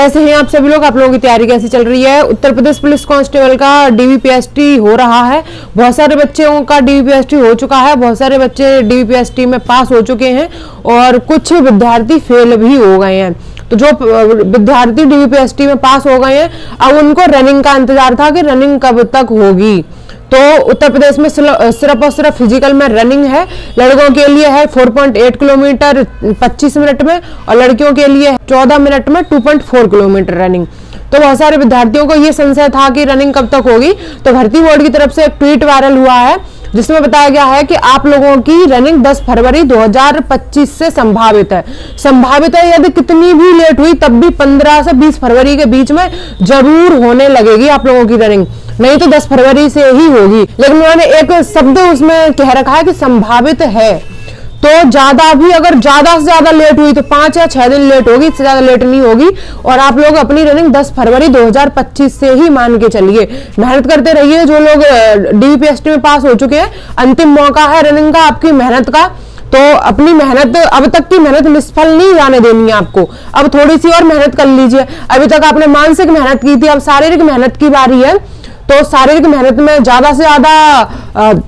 कैसे हैं आप सभी लोग? आप लोगों की तैयारी कैसी चल रही है? उत्तर प्रदेश पुलिस कांस्टेबल का डीवीपीएसटी हो रहा है। बहुत सारे बच्चों का डीवीपीएसटी हो चुका है, बहुत सारे बच्चे डीवीपीएसटी में पास हो चुके हैं और कुछ विद्यार्थी फेल भी हो गए हैं। तो जो विद्यार्थी डीवीपीएसटी में पास हो गए हैं, अब उनको रनिंग का इंतजार था कि रनिंग कब तक होगी। तो उत्तर प्रदेश में सिर्फ और सिर्फ फिजिकल में रनिंग है। लड़कों के लिए है 4.8 किलोमीटर 25 मिनट में और लड़कियों के लिए 14 मिनट में 2.4 किलोमीटर रनिंग। तो बहुत सारे विद्यार्थियों को ये संशय था कि रनिंग कब तक होगी। तो भर्ती बोर्ड की तरफ से एक ट्वीट वायरल हुआ है जिसमें बताया गया है कि आप लोगों की रनिंग 10 फरवरी 2025 से संभावित है। संभावित है, यदि कितनी भी लेट हुई तब भी 15 से 20 फरवरी के बीच में जरूर होने लगेगी आप लोगों की रनिंग, नहीं तो 10 फरवरी से ही होगी। लेकिन उन्होंने एक शब्द उसमें कह रखा है कि संभावित है। तो ज्यादा भी अगर ज्यादा से ज्यादा लेट हुई तो 5 या 6 दिन लेट होगी, इससे ज्यादा लेट नहीं होगी। और आप लोग अपनी रनिंग 10 फरवरी 2025 से ही मान के चलिए। मेहनत करते रहिए। जो लोग डीवीपीएसटी में पास हो चुके हैं, अंतिम मौका है रनिंग का, आपकी मेहनत का। तो अपनी मेहनत, अब तक की मेहनत निष्फल नहीं जाने देनी है आपको। अब थोड़ी सी और मेहनत कर लीजिए। अभी तक आपने मानसिक मेहनत की थी, अब शारीरिक मेहनत की बारी है। तो शारीरिक मेहनत में ज्यादा से ज्यादा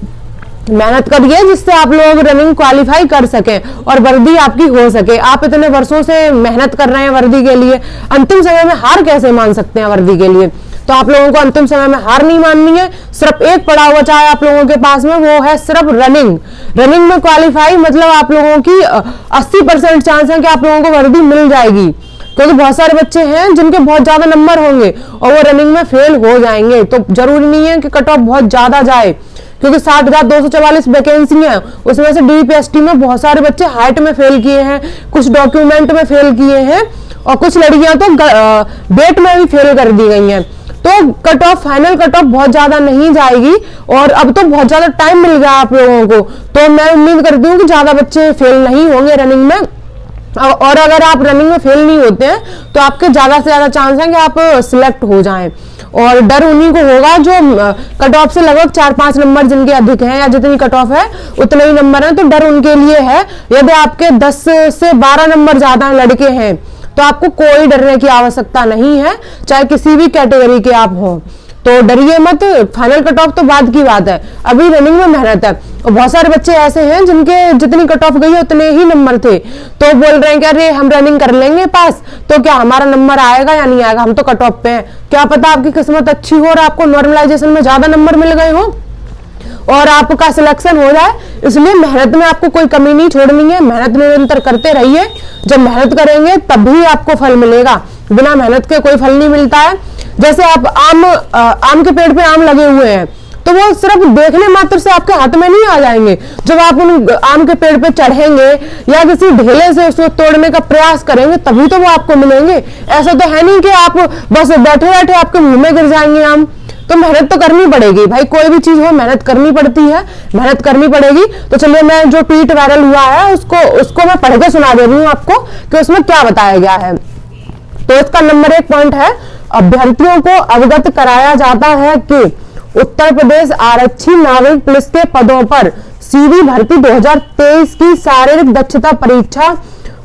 मेहनत करिए जिससे आप लोग रनिंग क्वालिफाई कर सकें और वर्दी आपकी हो सके। आप इतने वर्षों से मेहनत कर रहे हैं वर्दी के लिए, अंतिम समय में हार कैसे मान सकते हैं वर्दी के लिए? तो आप लोगों को अंतिम समय में हार नहीं माननी है। सिर्फ एक पड़ा हुआ चाहे आप लोगों के पास में, वो है सिर्फ रनिंग। रनिंग में क्वालिफाई मतलब आप लोगों की 80% चांस है कि आप लोगों को वर्दी मिल जाएगी, क्योंकि बहुत सारे बच्चे हैं जिनके बहुत ज्यादा नंबर होंगे और वो रनिंग में फेल हो जाएंगे। तो जरूरी नहीं है कि कट ऑफ बहुत ज्यादा जाए, क्योंकि 60,244 वैकेंसी है, उसमें से डीवीपीएसटी में बहुत सारे बच्चे हाइट में फेल किए हैं, कुछ डॉक्यूमेंट में फेल किए हैं और कुछ लड़कियां तो वेट में भी फेल कर दी गई हैं। तो cut off, final cut off बहुत ज्यादा नहीं जाएगी और अब तो बहुत ज्यादा टाइम मिल गया आप लोगों को। तो मैं उम्मीद करती हूँ कि ज्यादा बच्चे फेल नहीं होंगे रनिंग में। और अगर आप रनिंग में फेल नहीं होते हैं तो आपके ज्यादा से ज्यादा चांस है कि आप सिलेक्ट हो जाएं। और डर उन्हीं को होगा जो कट ऑफ से लगभग 4-5 नंबर जिनके अधिक हैं या जितनी कट ऑफ है उतने ही नंबर हैं, तो डर उनके लिए है। यदि आपके 10 से 12 नंबर ज्यादा लड़के हैं तो आपको कोई डरने की आवश्यकता नहीं है, चाहे किसी भी कैटेगरी के आप हो। तो डरिए मत। फाइनल कट ऑफ तो बाद की बात है, अभी रनिंग में मेहनत है। और बहुत सारे बच्चे ऐसे हैं जिनके जितनी कट ऑफ गई है उतने ही नंबर थे, तो बोल रहे हैं कि अरे हम रनिंग कर लेंगे पास, तो क्या हमारा नंबर आएगा या नहीं आएगा, हम तो कट ऑफ पे हैं। क्या पता आपकी किस्मत अच्छी हो और आपको नॉर्मलाइजेशन में ज्यादा नंबर मिल गए हो और आपका सिलेक्शन हो जाए। इसलिए मेहनत में आपको कोई कमी नहीं छोड़नी है, मेहनत निरंतर करते रहिए। जब मेहनत करेंगे तभी आपको फल मिलेगा, बिना मेहनत के कोई फल नहीं मिलता है। जैसे आप आम के पेड़ पे आम लगे हुए हैं तो वो सिर्फ देखने मात्र से आपके हाथ में नहीं आ जाएंगे। जब आप उन आम के पेड़ पे चढ़ेंगे या किसी ढेले से उसको तोड़ने का प्रयास करेंगे तभी तो वो आपको मिलेंगे। ऐसा तो है नहीं कि आप बस बैठे बैठे आपके मुंह में गिर जाएंगे आम। तो मेहनत तो करनी पड़ेगी भाई, कोई भी चीज हो मेहनत करनी पड़ती है, मेहनत करनी पड़ेगी। तो चलिए मैं जो ट्वीट वायरल हुआ है उसको मैं पढ़ के सुना दे रही हूँ आपको कि उसमें क्या बताया गया है। तो इसका नंबर 1 पॉइंट है, अभ्यर्थियों को अवगत कराया जाता है कि उत्तर प्रदेश आरक्षी नागरिक पुलिस के पदों पर सीधी भर्ती 2023 की शारीरिक दक्षता परीक्षा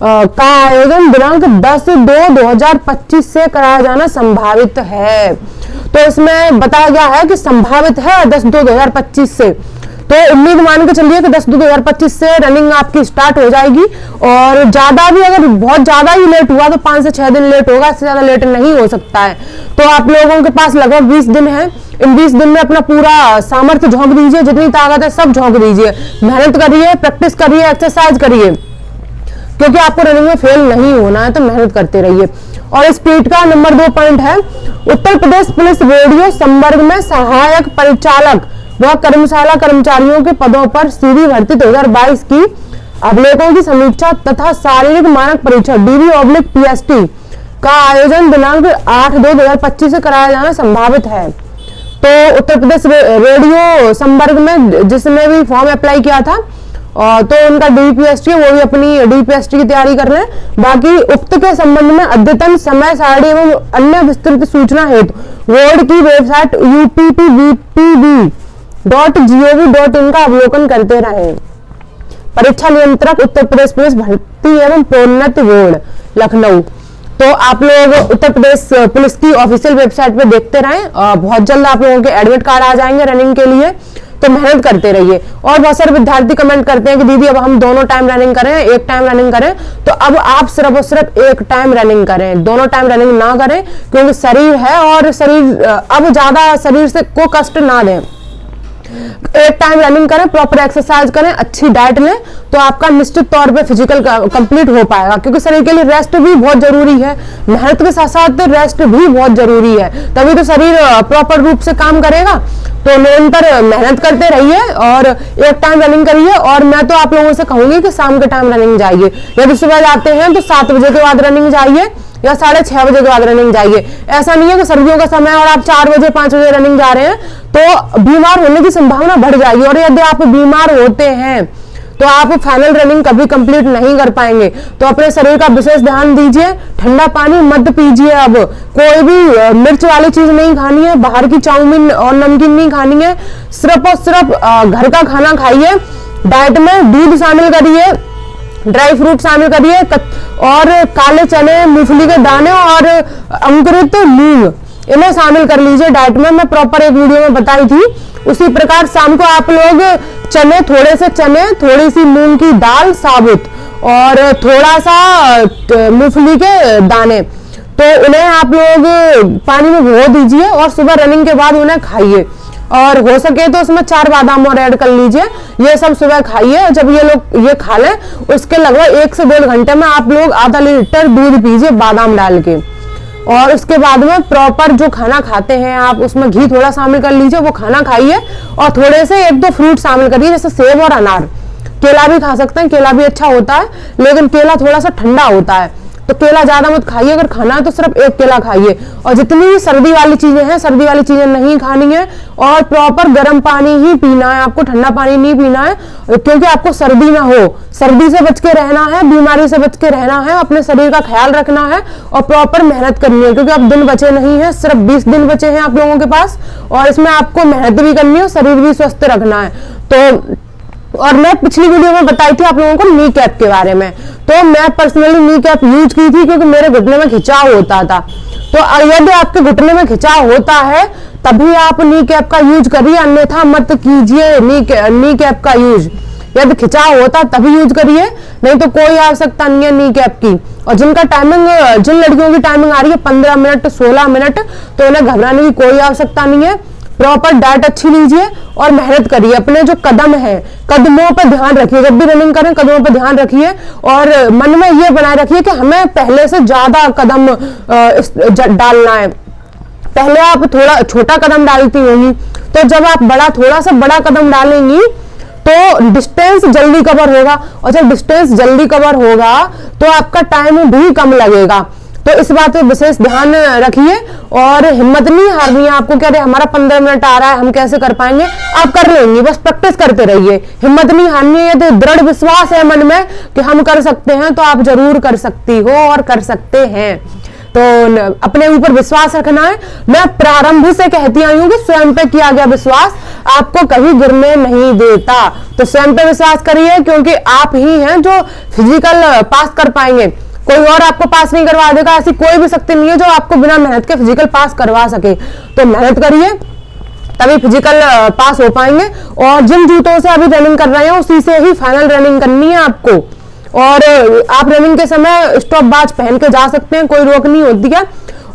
का आयोजन दिनांक 10/2/2025 से कराया जाना संभावित है। तो इसमें बताया गया है कि संभावित है 10/2/2025 से। तो उम्मीद मान के चलिए कि 10/2/2025 से रनिंग आपकी स्टार्ट हो जाएगी। और ज्यादा भी अगर बहुत ज्यादा ही लेट हुआ तो 5 से 6 दिन लेट होगा, इससे ज्यादा लेट नहीं हो सकता है। तो आप लोगों के पास लगभग 20 दिन है। इन 20 दिन में अपना पूरा सामर्थ्य झोंक दीजिए, जितनी ताकत है सब झोंक दीजिए। मेहनत करिए, प्रैक्टिस करिए, एक्सरसाइज करिए, क्योंकि आपको रनिंग में फेल नहीं होना है। तो मेहनत करते रहिए। और इस ट्वीट का नंबर 2 पॉइंट है, उत्तर प्रदेश पुलिस रेडियो संवर्ग में सहायक परिचालक व कर्मशाला कर्मचारियों के पदों पर सीधी भर्ती 2022 की अभिलेखों की समीक्षा तथा शारीरिक मानक परीक्षा DV/PST का आयोजन दिनांक 8/2/2025 से कराया जाना संभावित है। तो उत्तर प्रदेश रेडियो संवर्ग में जिसने भी फॉर्म अप्लाई किया था तो उनका डीवीपीएसटी वो भी अपनी डीवीपीएसटी की तैयारी कर रहे हैं। बाकी उक्त के संबंध में अद्यतन समय सारणी एवं अन्य विस्तृत सूचना हेतु बोर्ड की वेबसाइट uppbpv.gov.in का अवलोकन करते रहे। परीक्षा नियंत्रक उत्तर प्रदेश पुलिस भर्ती एवं प्रोन्नति बोर्ड लखनऊ। तो आप लोग उत्तर प्रदेश पुलिस की ऑफिशियल वेबसाइट पे देखते रहें। बहुत जल्द आप लोगों के एडमिट कार्ड आ जाएंगे रनिंग के लिए, तो मेहनत करते रहिए। और बहुत सारे विद्यार्थी कमेंट करते हैं कि दीदी अब हम दोनों टाइम रनिंग करें, एक टाइम रनिंग करें। तो अब आप सिर्फ और सिर्फ एक टाइम रनिंग करें, दोनों टाइम रनिंग ना करें, क्योंकि शरीर है और शरीर अब ज्यादा शरीर से को कष्ट ना दें। एक टाइम रनिंग करें, प्रॉपर एक्सरसाइज करें, अच्छी डाइट लें, तो आपका निश्चित तौर पे फिजिकल कंप्लीट हो पाएगा। क्योंकि शरीर के लिए रेस्ट भी बहुत जरूरी है, मेहनत के साथ साथ रेस्ट भी बहुत जरूरी है, तभी तो शरीर प्रॉपर रूप से काम करेगा। तो निरंतर मेहनत करते रहिए और एक टाइम रनिंग करिए। और मैं तो आप लोगों से कहूंगी कि शाम के टाइम रनिंग जाइए। यदि सुबह जाते हैं तो 7 बजे के बाद रनिंग जाइए या 6:30 बजे के बाद रनिंग जाइए। ऐसा नहीं है कि सर्दियों का समय और आप 4 बजे 5 बजे रनिंग जा रहे हैं तो बीमार होने की संभावना बढ़ जाएगी। और यदि आप बीमार होते हैं तो आप फाइनल रनिंग कभी कंप्लीट नहीं कर पाएंगे। तो अपने शरीर का विशेष ध्यान दीजिए, ठंडा पानी मत पीजिए। अब कोई भी मिर्च वाली चीज नहीं खानी है, बाहर की चाउमीन और नमकीन नहीं खानी है, सिर्फ और सिर्फ घर का खाना खाइए। डाइट में दूध शामिल करिए, ड्राई फ्रूट शामिल करिए और काले चने, मूंगफली के दाने और अंकुरित मूंग, इन्हें शामिल कर लीजिए डाइट में। मैं प्रॉपर एक वीडियो में बताई थी। उसी प्रकार शाम को आप लोग चने, थोड़े से चने, थोड़ी सी मूंग की दाल साबुत और थोड़ा सा मूंगफली के दाने, तो उन्हें आप लोग पानी में भिगो दीजिए और सुबह रनिंग के बाद उन्हें खाइए। और हो सके तो उसमें 4 बादाम और ऐड कर लीजिए। ये सब सुबह खाइए। जब ये लोग ये खा लें उसके लगभग 1 से 1.5 घंटे में आप लोग आधा लीटर दूध पीजिए बादाम डाल के। और उसके बाद में प्रॉपर जो खाना खाते हैं आप उसमें घी थोड़ा शामिल कर लीजिए, वो खाना खाइए। और थोड़े से 1-2 फ्रूट शामिल करिए, जैसे सेब और अनार। केला भी खा सकते हैं, केला भी अच्छा होता है, लेकिन केला थोड़ा सा ठंडा होता है, तो केला ज्यादा मत खाइए। अगर खाना है तो सिर्फ 1 केला खाइए। और जितनी भी सर्दी वाली चीजें हैं, सर्दी वाली चीजें नहीं खानी है। और प्रॉपर गर्म पानी ही पीना है आपको, ठंडा पानी नहीं पीना है, क्योंकि आपको सर्दी ना हो। सर्दी से बच के रहना है, बीमारी से बच के रहना है, अपने शरीर का ख्याल रखना है और प्रॉपर मेहनत करनी है। क्योंकि अब दिन बचे नहीं है, सिर्फ 20 दिन बचे हैं आप लोगों के पास, और इसमें आपको मेहनत भी करनी है, शरीर भी स्वस्थ रखना है। तो और मैं पिछली वीडियो में बताई थी आप लोगों को नी कैप के बारे में। तो मैं पर्सनली नी कैप यूज की थी क्योंकि मेरे घुटने में खिंचाव होता था। तो यदि आपके घुटने में खिंचाव होता है तभी आप नी कैप का यूज करिए, अन्यथा मत कीजिए नी कैप का यूज। यदि खिंचाव होता तभी यूज करिए, नहीं तो कोई आवश्यकता नहीं है नी कैप की। और जिनका टाइमिंग, जिन लड़कियों की टाइमिंग आ रही है 15 मिनट 16 मिनट, तो उन्हें घबराने की कोई आवश्यकता नहीं है। प्रॉपर डाइट अच्छी लीजिए और मेहनत करिए। अपने जो कदम है, कदमों पर ध्यान रखिए। जब भी रनिंग करें कदमों पर ध्यान रखिए और मन में ये बनाए रखिए कि हमें पहले से ज्यादा कदम डालना है। पहले आप थोड़ा छोटा कदम डालती होंगी, तो जब आप थोड़ा सा बड़ा कदम डालेंगी तो डिस्टेंस जल्दी कवर होगा, और जब डिस्टेंस जल्दी कवर होगा तो आपका टाइम भी कम लगेगा। तो इस बात पे विशेष ध्यान रखिए और हिम्मत नहीं हारनी है आपको। कह रहे हमारा 15 मिनट आ रहा है, हम कैसे कर पाएंगे? आप कर लेंगे, बस प्रैक्टिस करते रहिए। हिम्मत नहीं हारनी है, तो दृढ़ विश्वास है मन में कि हम कर सकते हैं, तो आप जरूर कर सकती हो और कर सकते हैं। तो अपने ऊपर विश्वास रखना है। मैं प्रारंभ से कहती आई हूँ कि स्वयं पे किया गया विश्वास आपको कभी गिरने नहीं देता। तो स्वयं पे विश्वास करिए, क्योंकि आप ही हैं जो फिजिकल पास कर पाएंगे, कोई और आपको पास नहीं करवा देगा। ऐसी कोई भी शक्ति नहीं है जो आपको बिना मेहनत के फिजिकल पास करवा सके। तो मेहनत करिए, तभी फिजिकल पास हो पाएंगे। और जिन जूतों से अभी रनिंग कर रहे हैं उसी से ही फाइनल रनिंग करनी है आपको। और आप रनिंग के समय स्टॉप वॉच पहन के जा सकते हैं, कोई रोक नहीं होती है।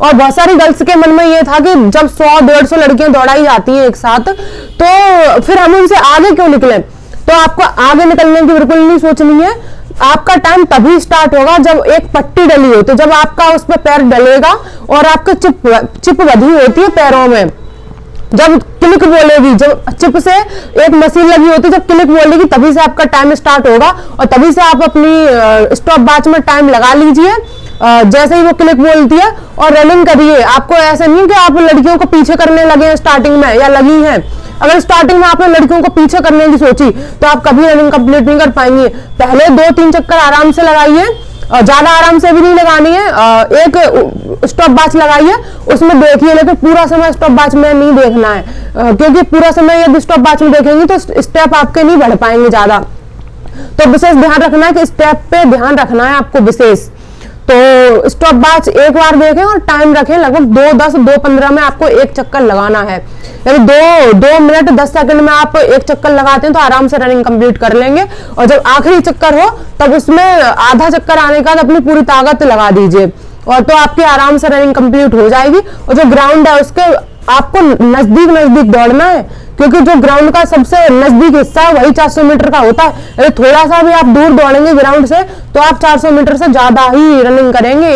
और बहुत सारी गर्ल्स के मन में ये था कि जब 100-150 लड़कियां दौड़ाई जाती हैं एक साथ, तो फिर हम उनसे आगे क्यों निकले? तो आपको आगे निकलने की बिल्कुल नहीं सोचनी है। आपका टाइम तभी स्टार्ट होगा जब एक पट्टी डली हो, तो जब आपका उस पर पैर डलेगा और आपके चिप बधी होती है पैरों में, जब क्लिक बोलेगी, जब चिप से एक मशीन लगी होती है, जब क्लिक बोलेगी तभी से आपका टाइम स्टार्ट होगा और तभी से आप अपनी स्टॉप वॉच में टाइम लगा लीजिए जैसे ही वो क्लिक बोलती है और रनिंग करिए। आपको ऐसा नहीं कि आप लड़कियों को पीछे करने लगे हैं स्टार्टिंग में या लगी हैं। अगर स्टार्टिंग में आपने लड़कियों को पीछे करने की सोची तो आप कभी रनिंग कंप्लीट नहीं कर पाएंगे। पहले 2-3 चक्कर आराम से लगाइए, ज्यादा आराम से भी नहीं लगानी है। एक स्टॉप वॉच लगाइए, उसमें देखिए, लेकिन पूरा समय स्टॉप वॉच में नहीं देखना है, क्योंकि पूरा समय यदि स्टॉप वॉच में देखेंगे तो स्टेप आपके नहीं बढ़ पाएंगे ज्यादा। तो विशेष ध्यान रखना है कि स्टेप पे ध्यान रखना है आपको विशेष। तो स्टॉप वॉच एक बार देखें और टाइम रखें, लगभग 2:10 2:15 में आपको एक चक्कर लगाना है। यदि 2 मिनट 10 सेकंड में आप एक चक्कर लगाते हैं तो आराम से रनिंग कंप्लीट कर लेंगे। और जब आखिरी चक्कर हो तब उसमें आधा चक्कर आने का अपनी पूरी ताकत लगा दीजिए, और तो आपकी आराम से रनिंग कंप्लीट हो जाएगी। और जो ग्राउंड है उसके आपको नजदीक दौड़ना है, क्योंकि जो ग्राउंड का सबसे नजदीक हिस्सा है वही 400 मीटर का होता है। यदि थोड़ा सा भी आप दूर दौड़ेंगे ग्राउंड से तो आप 400 मीटर से ज्यादा ही रनिंग करेंगे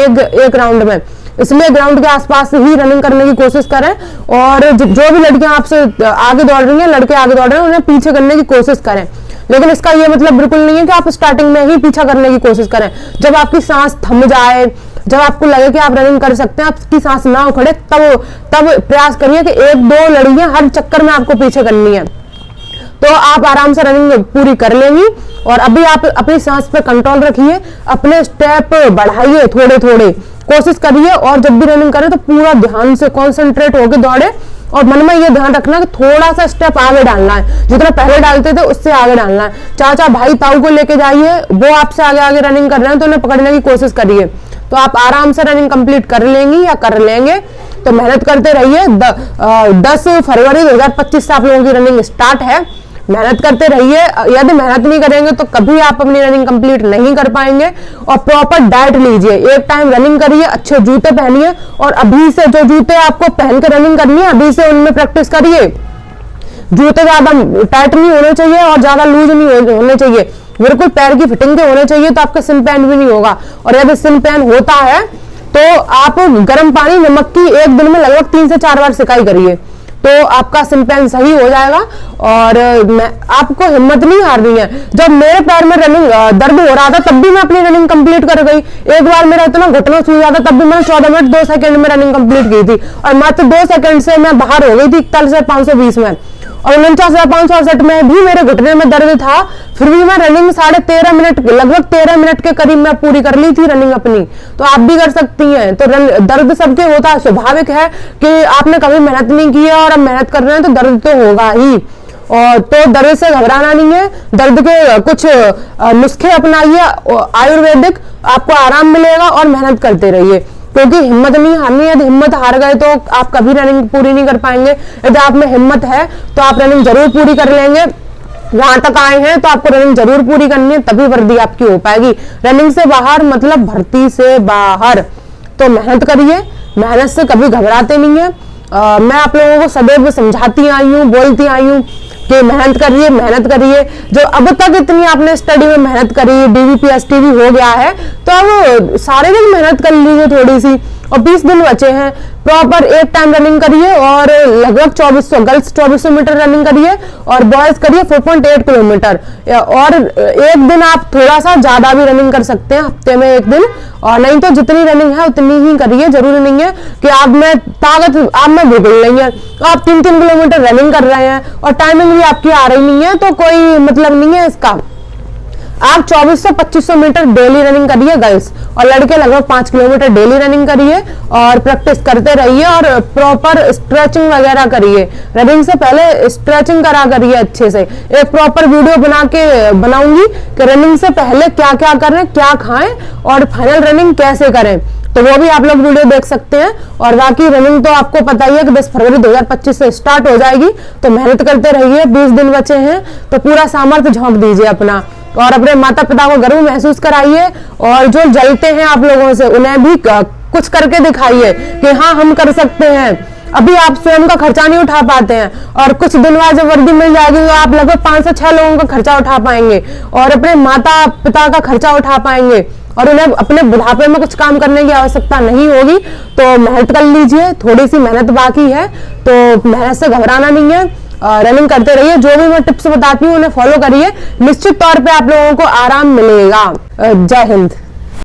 एक राउंड में। इसलिए ग्राउंड के आसपास ही रनिंग करने की कोशिश करें, और जो भी लड़कियां आपसे आगे दौड़ रही हैं, लड़के आगे दौड़ रहे हैं, उन्हें पीछे करने की कोशिश करें। लेकिन इसका ये मतलब बिल्कुल नहीं है कि आप स्टार्टिंग में ही पीछा करने की कोशिश करें। जब आपकी सांस थम जाए, जब आपको लगे कि आप रनिंग कर सकते हैं, आपकी सांस ना उखड़े, तब प्रयास करिए कि 1-2 लड़कियां हर चक्कर में आपको पीछे करनी है, तो आप आराम से रनिंग पूरी कर लेंगी। और अभी आप अपनी सांस पे कंट्रोल रखिए, अपने स्टेप बढ़ाइए, थोड़े थोड़े कोशिश करिए, और जब भी रनिंग करें तो पूरा ध्यान से कॉन्सेंट्रेट होकर दौड़े। और मन में ये ध्यान रखना कि थोड़ा सा स्टेप आगे डालना है, जितना पहले डालते थे उससे आगे डालना है। चाचा भाई ताऊ को लेके जाइए, वो आपसे आगे आगे रनिंग कर रहे हैं तो उन्हें पकड़ने की कोशिश करिए, तो आप आराम से रनिंग कंप्लीट कर लेंगी या कर लेंगे। तो मेहनत करते रहिए। 10 फरवरी 2025 से आप लोगों की रनिंग स्टार्ट है, मेहनत करते रहिए। यदि मेहनत नहीं करेंगे तो कभी आप अपनी रनिंग कंप्लीट नहीं कर पाएंगे। और प्रॉपर डाइट लीजिए, एक टाइम रनिंग करिए, अच्छे जूते पहनिए, और अभी से जो जूते आपको पहन के रनिंग करनी है अभी से उनमें प्रैक्टिस करिए। जूते ज्यादा टाइट नहीं होने चाहिए और ज्यादा लूज नहीं होने चाहिए, बिल्कुल पैर की फिटिंग के होने चाहिए, तो आपका सिन पैन भी नहीं होगा। और यदि सिन पैन होता है तो आप गर्म पानी नमक की एक दिन में लगभग 3 से 4 बार सिकाई करिए, तो आपका सिन पैन सही हो जाएगा। और आपको हिम्मत नहीं हारनी है। जब मेरे पैर में रनिंग दर्द हो रहा था तब भी मैं अपनी रनिंग कंप्लीट कर गई। एक बार मेरा इतना घुटना सूज रहा था तब भी मैंने 14 मिनट 2 सेकंड में रनिंग कंप्लीट की थी, और मात्र 2 सेकंड से मैं बाहर हो गई थी 41,520 में। और 49,568 में भी मेरे घुटने में दर्द था, फिर भी मैं रनिंग 13.5 मिनट, लगभग 13 मिनट के करीब मैं पूरी कर ली थी रनिंग अपनी। तो आप भी कर सकती हैं। तो दर्द सबके होता है, स्वाभाविक है कि आपने कभी मेहनत नहीं की है और अब मेहनत कर रहे हैं तो दर्द तो होगा ही। और तो दर्द से घबराना नहीं है, दर्द के कुछ नुस्खे अपनाइए आयुर्वेदिक, आपको आराम मिलेगा, और मेहनत करते रहिए, क्योंकि हिम्मत नहीं हारनी है। यदि हिम्मत हार गए तो आप कभी रनिंग पूरी नहीं कर पाएंगे। यदि आप में हिम्मत है तो आप रनिंग जरूर पूरी कर लेंगे। यहाँ तक आए हैं तो आपको रनिंग जरूर पूरी करनी है, तभी वर्दी आपकी हो पाएगी। रनिंग से बाहर मतलब भर्ती से बाहर। तो मेहनत करिए, मेहनत से कभी घबराते नहीं है। मैं आप लोगों को सदैव समझाती आई हूँ, बोलती आई हूँ कि मेहनत करिए, मेहनत करिए। जो अब तक इतनी आपने स्टडी में मेहनत करी, डीवीपीएसटी भी हो गया है, तो अब शारीरिक मेहनत कर लीजिए थोड़ी सी। और 20 दिन बचे हैं, प्रॉपर एक टाइम रनिंग करिए, और लगभग 2400 गर्ल्स 2400 मीटर रनिंग करिए, और बॉयज करिए 4.8 किलोमीटर। और एक दिन आप थोड़ा सा ज्यादा भी रनिंग कर सकते हैं, हफ्ते में एक दिन, और नहीं तो जितनी रनिंग है उतनी ही करिए। जरूरी नहीं है कि आप में ताकत आप में बिगड़ रही है, आप 3-3 किलोमीटर रनिंग कर रहे हैं और टाइमिंग भी आपकी आ रही नहीं है, तो कोई मतलब नहीं है इसका। आप 2400-2500 मीटर डेली रनिंग करिए गर्ल्स, और लड़के लगभग 5 किलोमीटर डेली रनिंग करिए, और प्रैक्टिस करते रहिए, और प्रॉपर स्ट्रेचिंग वगैरह करिए। रनिंग से पहले स्ट्रेचिंग करा करिए अच्छे से। एक प्रॉपर वीडियो बनाऊंगी कि रनिंग से पहले क्या क्या करें, क्या खाएं, और फाइनल रनिंग कैसे करें, तो वो भी आप लोग वीडियो देख सकते हैं। और बाकी रनिंग तो आपको पता ही है कि 10 फरवरी 2025 से स्टार्ट हो जाएगी, तो मेहनत करते रहिए। 20 दिन बचे हैं तो पूरा सामर्थ्य झोंक दीजिए अपना, और अपने माता पिता को गर्व महसूस कराइए। और जो जलते हैं आप लोगों से उन्हें भी कुछ करके दिखाइए कि हाँ हम कर सकते हैं। अभी आप स्वयं का खर्चा नहीं उठा पाते हैं, और कुछ दिन बाद जब वर्दी मिल जाएगी तो आप लगभग 5 से 6 लोगों का खर्चा उठा पाएंगे, और अपने माता पिता का खर्चा उठा पाएंगे, और उन्हें अपने बुढ़ापे में कुछ काम करने की आवश्यकता नहीं होगी। तो मेहनत कर लीजिए, थोड़ी सी मेहनत बाकी है, तो मेहनत से घबराना नहीं है। रनिंग करते रहिए, जो भी मैं टिप्स बताती हूँ उन्हें फॉलो करिए, निश्चित तौर पे आप लोगों को आराम मिलेगा। जय हिंद।